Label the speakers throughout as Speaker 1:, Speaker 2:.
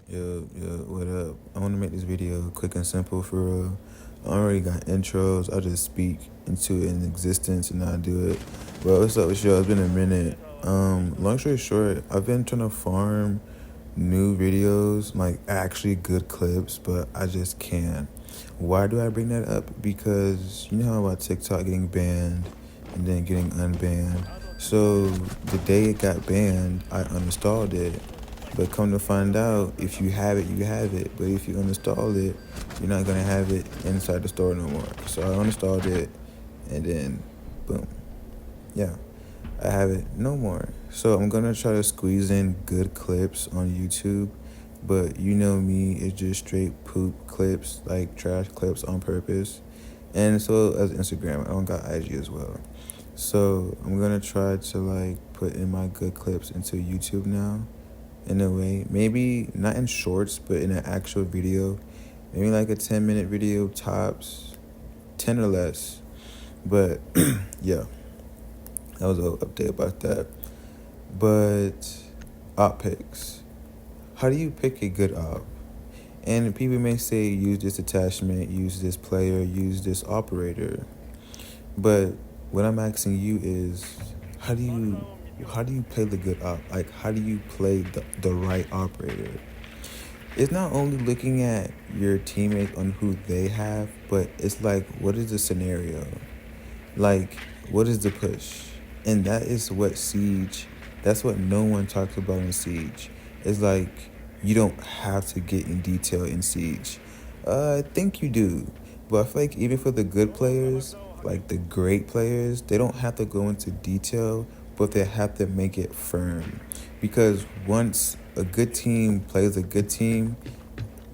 Speaker 1: What up? I want to make this video quick and simple for real. I already got intros. I just speak into it in existence and I do it. Well, what's up with y'all? It's been a minute. Long story short, I've been trying to farm new videos, like actually good clips, but I just can't. Why do I bring that up? Because you know how about TikTok getting banned and then getting unbanned. So the day it got banned, I uninstalled it. But come to find out, if you have it, you have it. But if you uninstall it, you're not gonna have it inside the store no more. So I uninstalled it, and then, boom, yeah, I have it no more. So I'm gonna try to squeeze in good clips on YouTube, but you know me, it's just straight poop clips, like trash clips on purpose. And so as Instagram, I don't got IG as well. So I'm gonna try to like put in my good clips into YouTube now in a way. Maybe not in shorts, but in an actual video. Maybe like a 10-minute video tops, 10 or less. But yeah, that was an update about that. But op picks. How do you pick a good op? And people may say use this attachment, use this player, use this operator. But what I'm asking you is, how do you play the good op? Like, how do you play the right operator? It's not only looking at your teammates on who they have, but it's like, what is the scenario? Like, what is the push? And that is what Siege, that's what no one talks about in Siege. It's like, you don't have to get in detail in Siege. I think you do. But I feel like even for the good players, like the great players, they don't have to go into detail, but they have to make it firm. Because once a good team plays a good team,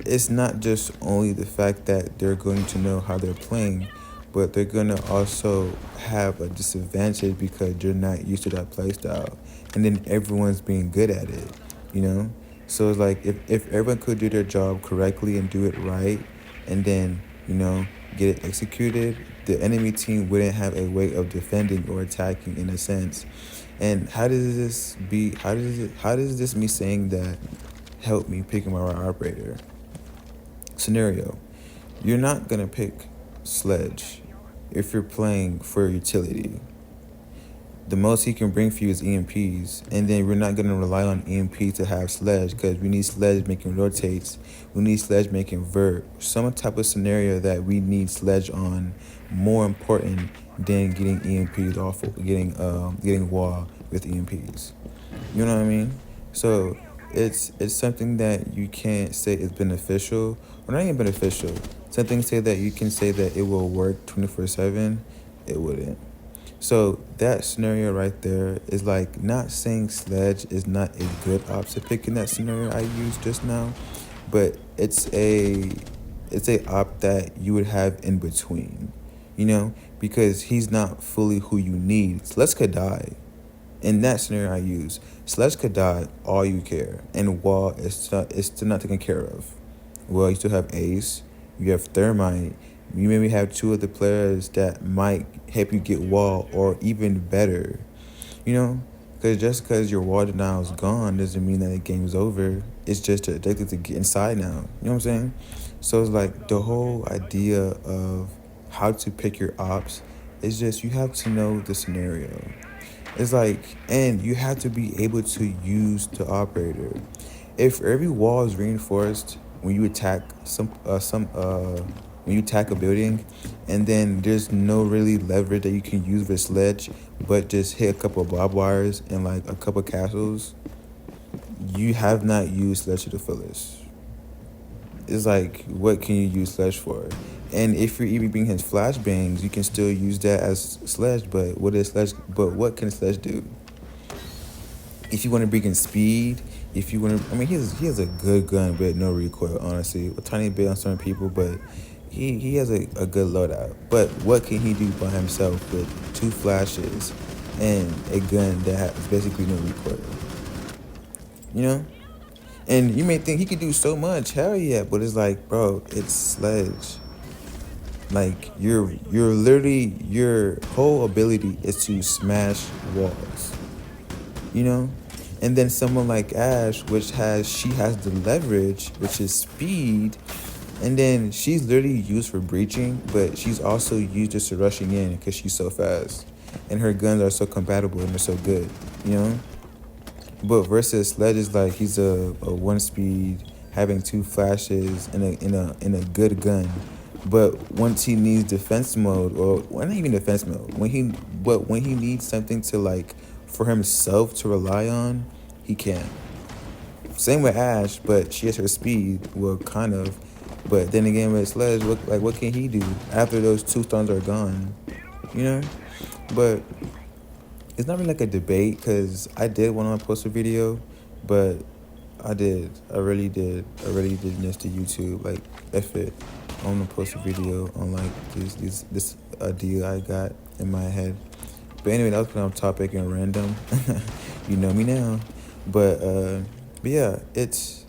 Speaker 1: it's not just only the fact that they're going to know how they're playing, but they're going to also have a disadvantage because you're not used to that play style. And then everyone's being good at it, you know? So it's like if everyone could do their job correctly and do it right, and then, get it executed, the enemy team wouldn't have a way of defending or attacking in a sense. And how does this me saying that help me picking my right operator? Scenario. You're not gonna pick Sledge if you're playing for utility. The most he can bring for you is EMPs, and then we're not gonna rely on EMPs to have Sledge because we need Sledge making rotates, we need Sledge making vert, some type of scenario that we need Sledge on more important than getting EMPs off, getting wall with EMPs. You know what I mean? So it's something that you can't say is beneficial or not even beneficial. Something say that you can say that it will work 24/7. It wouldn't. So that scenario right there is like not saying Sledge is not a good option pick in that scenario I used just now, but it's a op that you would have in between, because he's not fully who you need. Sledge could die. In that scenario I use, Sledge could die all you care, and Wall is still not taken care of. Well, you still have Ace, you have Thermite, you maybe have two other players that might help you get Wall, or even better, because just because your Wall denial is gone doesn't mean that the game is over. It's just addicted to get inside now. You know what I'm saying? So it's like the whole idea of how to pick your ops is just you have to know the scenario. It's like, and you have to be able to use the operator. If every wall is reinforced when you attack when you attack a building, and then there's no really leverage that you can use with Sledge, but just hit a couple of barbed wires and like a couple of castles, you have not used Sledge to the fullest. It's like, what can you use Sledge for? And if you're even being his flashbangs, you can still use that as Sledge. But what can Sledge do? If you want to bring in speed, if you want to, he has a good gun but no recoil. Honestly, a tiny bit on certain people, but he has a good loadout. But what can he do by himself with two flashes and a gun that has basically no recoil? You know. And you may think he could do so much, hell yeah, but it's like, bro, it's Sledge. Like you're literally, your whole ability is to smash walls. You know? And then someone like Ash, she has the leverage, which is speed, and then she's literally used for breaching, but she's also used just to rushing in because she's so fast, and her guns are so compatible and they're so good, you know. But versus Sledge is like he's a one speed having two flashes and a good gun. But once he needs defense mode, or well, not even defense mode, when he needs something to like for himself to rely on, he can. Same with Ash, but she has her speed, well, kind of. But then again, with Sledge, what can he do after those two stuns are gone? You know. But it's not really like a debate because I did want to post a video, but I did. I really did. I really did miss the YouTube. Like, F it. I want to post a video on like this idea I got in my head. But anyway, that was kind of topic and random. You know me now. But yeah, it's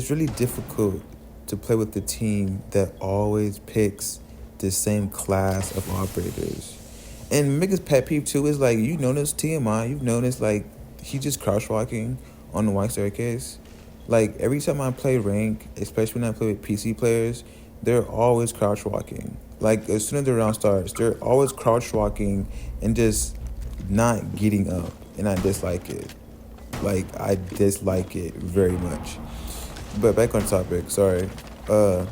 Speaker 1: really difficult to play with the team that always picks the same class of operators. And biggest pet peeve too is like you notice TMI, you've noticed like he just crouch walking on the white staircase. Like every time I play rank, especially when I play with PC players, they're always crouch walking. Like as soon as the round starts, they're always crouch walking and just not getting up. And I dislike it. Like I dislike it very much. But back on topic, sorry. But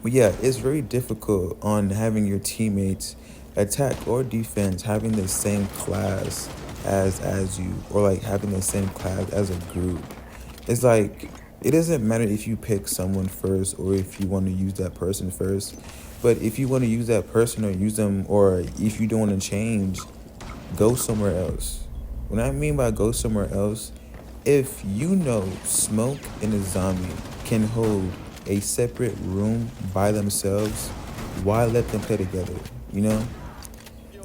Speaker 1: yeah, it's very difficult on having your teammates attack or defense having the same class as you, or like having the same class as a group. It's like it doesn't matter if you pick someone first or if you want to use that person first. But if you want to use that person or use them, or if you don't want to change, go somewhere else. What I mean by go somewhere else, if you know Smoke and a zombie can hold a separate room by themselves, why let them play together? You know?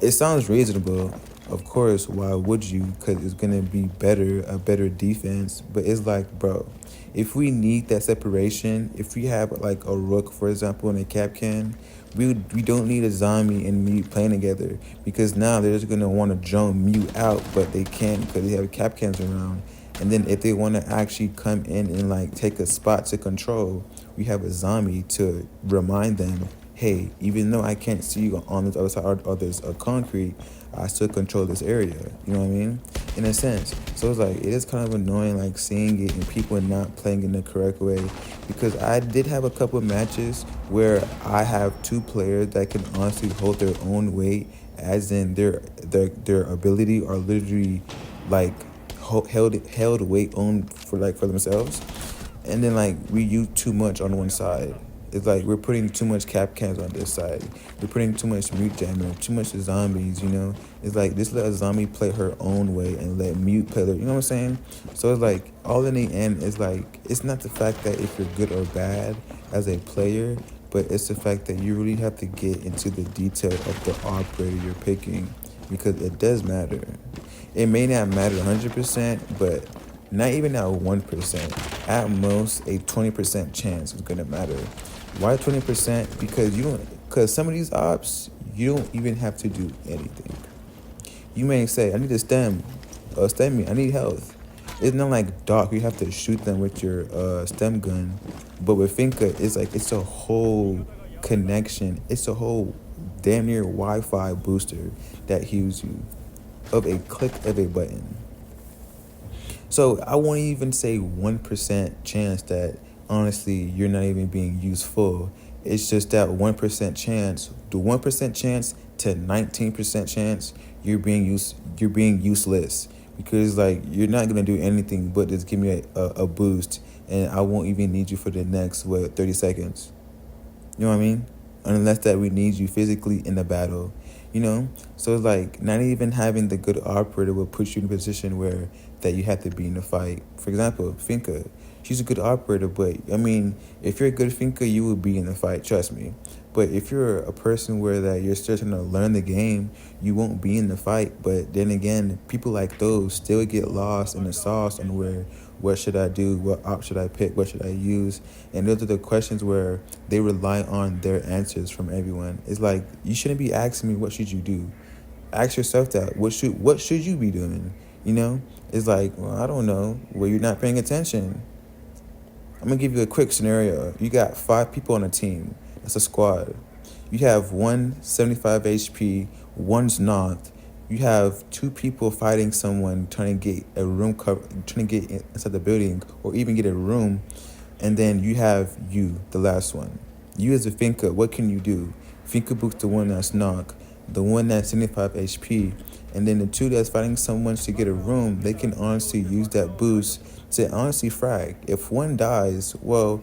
Speaker 1: It sounds reasonable. Of course, why would you? Because it's going to be a better defense. But it's like, bro, if we need that separation, if we have like a Rook, for example, and a Capcan, we don't need a zombie and mute playing together, because now they're just going to want to drone mute out, but they can't because they have Capcans around. And then if they want to actually come in and like take a spot to control, we have a zombie to remind them, hey, even though I can't see you on this other side or there's a concrete, I still control this area. You know what I mean? In a sense. So it's like, it is kind of annoying like seeing it and people not playing in the correct way, because I did have a couple of matches where I have two players that can honestly hold their own weight, as in their ability are literally like held weight on for themselves, and then like we use too much on one side. It's like we're putting too much cap cans on this side. We're putting too much mute jammer, too much zombies, you know? It's like just let a zombie play her own way and let mute play her, you know what I'm saying? So it's like all in the end is like, it's not the fact that if you're good or bad as a player, but it's the fact that you really have to get into the detail of the operator you're picking, because it does matter. It may not matter 100%, but not even at 1%. At most, a 20% chance is gonna matter. Why 20%? Because some of these ops, you don't even have to do anything. You may say, I need a stem me, I need health. It's not like Doc, you have to shoot them with your stem gun. But with Finka, it's like, it's a whole connection. It's a whole damn near Wi-Fi booster that heals you of a click of a button. So I won't even say 1% chance that honestly you're not even being useful. It's just that 1% chance, the 1% chance to 19% chance you're being useless, because like you're not gonna do anything but just give me a boost, and I won't even need you for the next 30 seconds. You know what I mean? Unless that we need you physically in the battle, you know? So it's like not even having the good operator will put you in a position where that you have to be in the fight. For example, Finka, she's a good operator, but I mean, if you're a good Finka, you will be in the fight, trust me. But if you're a person where that you're still trying to learn the game, you won't be in the fight. But then again, people like those still get lost in the sauce on where, what should I do? What op should I pick? What should I use? And those are the questions where they rely on their answers from everyone. It's like, you shouldn't be asking me, what should you do? Ask yourself that. What should you be doing? You know, it's like, well, I don't know, where you're not paying attention. I'm gonna give you a quick scenario. You got 5 people on a team. That's a squad. You have one 75 HP, one's not. You have 2 people fighting someone trying to get a room cover, trying to get inside the building, or even get a room, and then you have you, the last one. You as a Finka, what can you do? Finka boots the one that's knock, the one that's 75 HP, and then the 2 that's fighting someone to get a room, they can honestly use that boost to honestly frag. If one dies, well,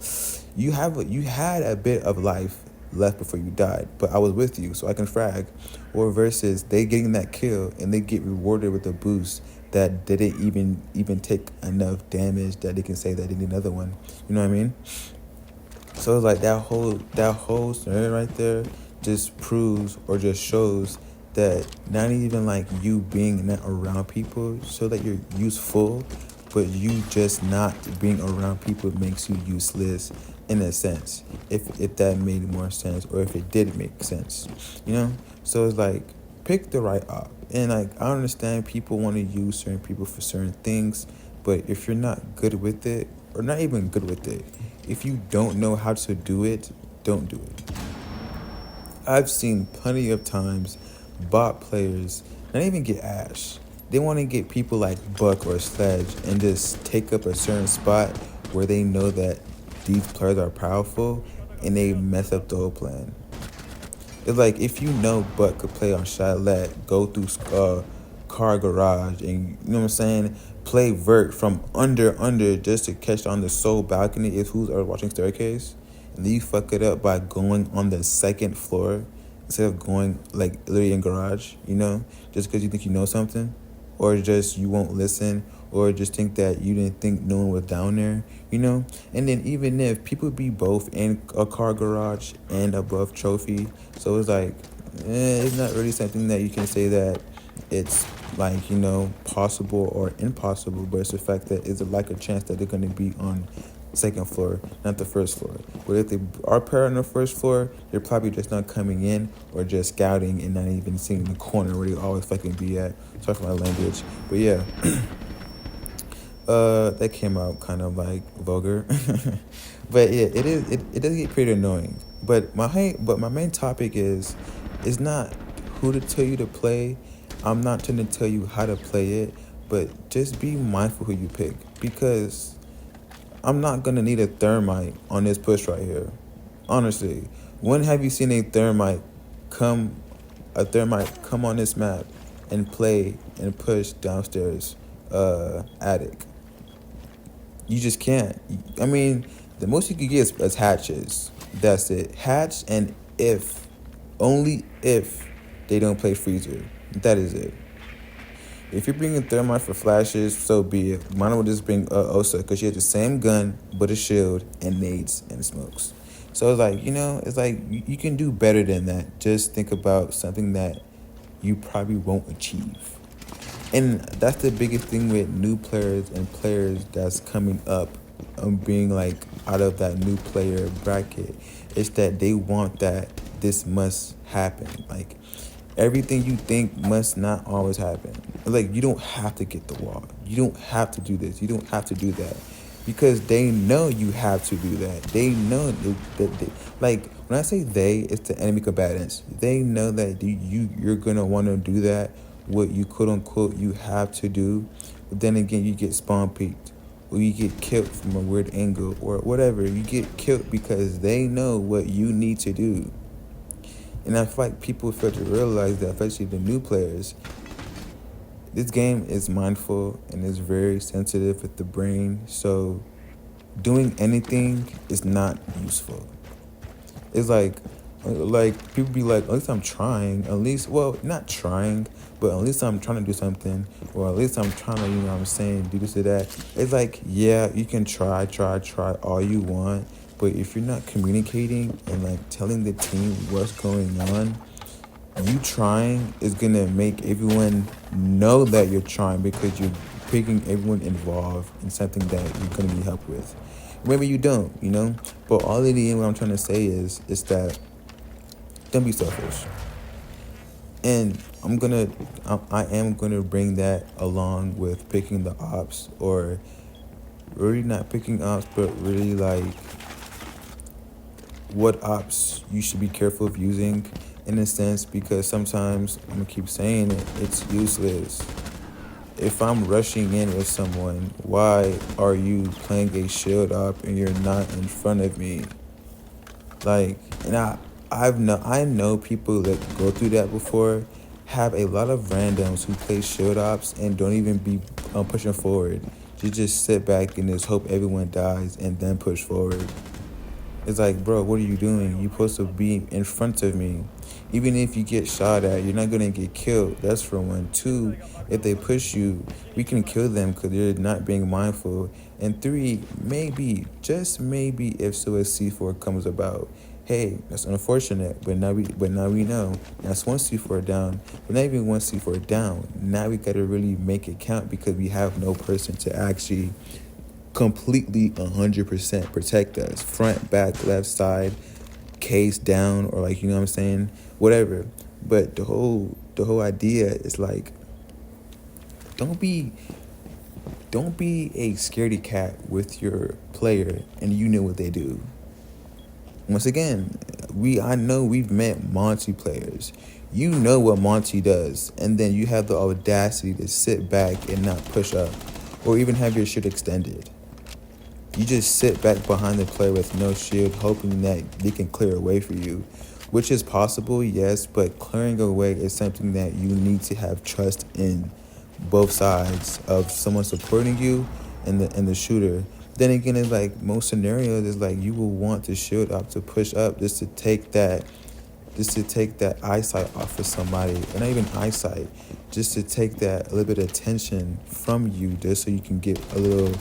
Speaker 1: you had a bit of life left before you died, but I was with you, so I can frag. Or versus they getting that kill and they get rewarded with a boost that didn't even take enough damage that they can say that they need another one. You know what I mean? So it's like that whole scenario right there just proves or just shows that not even like you being not around people so that you're useful, but you just not being around people makes you useless in a sense. If that made more sense, or if it did make sense, you know. So it's like, pick the right op. And like, I understand people want to use certain people for certain things, but if you're not good with it, or not even good with it, if you don't know how to do it, don't do it. I've seen plenty of times bot players not even get Ash. They want to get people like Buck or Sledge and just take up a certain spot where they know that these players are powerful, and they mess up the whole plan. It's like, if you know Buck could play on Chalet, go through Car Garage, and you know what I'm saying, play vert from under just to catch on the sole balcony if who's ever watching Staircase, and then you fuck it up by going on the second floor instead of going like literally in garage, you know, just because you think you know something, or just you won't listen, or just think that you didn't think no one was down there, you know. And then even if people be both in a car garage and above trophy, so it's like, it's not really something that you can say that it's like, you know, possible or impossible, but it's the fact that it's like a chance that they're going to be on second floor, not the first floor. But if they are paired on the first floor, they're probably just not coming in, or just scouting and not even seeing the corner where they always fucking be at. Sorry for my language, but yeah. That came out kind of like vulgar. But yeah, it does get pretty annoying. But my main topic is not who to tell you to play. I'm not trying to tell you how to play it, but just be mindful who you pick, because I'm not gonna need a thermite on this push right here. Honestly, when have you seen come a thermite come on this map and play and push downstairs attic? You just can't. I mean, the most you could get is hatches. That's it. Hatch, and only if they don't play freezer. That is it. If you're bringing thermite for flashes, so be it. Mine will just bring Osa, because she has the same gun, but a shield, and nades, and smokes. So it's like, you know, it's like you can do better than that. Just think about something that you probably won't achieve. And that's the biggest thing with new players and players that's coming up, being like out of that new player bracket, is that they want that this must happen. Like, everything you think must not always happen. Like, you don't have to get the wall. You don't have to do this. You don't have to do that. Because they know you have to do that. They know that they, like, when I say they, it's the enemy combatants. They know that you're going to want to do that, what you quote unquote you have to do. But then again, you get spawn peeked, or you get killed from a weird angle, or whatever. You get killed because they know what you need to do. And I feel like people fail to realize that, especially the new players, this game is mindful and is very sensitive with the brain. So doing anything is not useful. It's like people be like, at least I'm trying. At least, well, not trying, but at least I'm trying to do something. Or at least I'm trying to, you know what I'm saying, do this or that. It's like, yeah, you can try all you want. But if you're not communicating and like telling the team what's going on, you trying is gonna make everyone know that you're trying, because you're picking everyone involved in something that you're gonna need help with. Maybe you don't, you know? But all in the end, what I'm trying to say is that don't be selfish. And I am gonna bring that along with picking the ops, or really not picking ops, but really like what ops you should be careful of using, in a sense, because sometimes I'm gonna keep saying it, it's useless. If I'm rushing in with someone, why are you playing a shield up and you're not in front of me? Like, and I know people that go through that before, have a lot of randoms who play shield ops and don't even be pushing forward. You just sit back and just hope everyone dies and then push forward. It's like, bro, what are you doing? You're supposed to be in front of me. Even if you get shot at, you're not gonna get killed. That's for one. Two, if they push you, we can kill them because they're not being mindful. And three, maybe, just maybe, if Suez C4 comes about, hey, that's unfortunate, but now we know. That's one C4 down, but not even one C4 down. Now we gotta really make it count because we have no person to actually completely 100% protect us, front, back, left side, case down, or like, you know what I'm saying, whatever. But the whole idea is like, don't be a scaredy cat with your player and you know what they do. Once again, I know we've met Monty players. You know what Monty does, and then you have the audacity to sit back and not push up or even have your shit extended. You just sit back behind the player with no shield, hoping that they can clear away for you, which is possible, yes, but clearing away is something that you need to have trust in both sides of someone supporting you and the shooter. Then again, it's like most scenarios, it's like you will want to shield up to push up just to take that eyesight off of somebody, and not even eyesight, just to take that a little bit of tension from you, just so you can get a little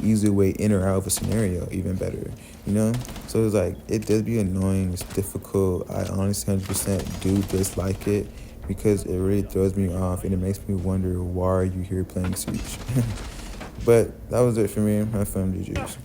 Speaker 1: easier way in or out of a scenario, even better, you know? So it's like, it does be annoying, it's difficult. I honestly 100% do dislike it because it really throws me off and it makes me wonder, why are you here playing Siege? But that was it for me. My fam, GG's.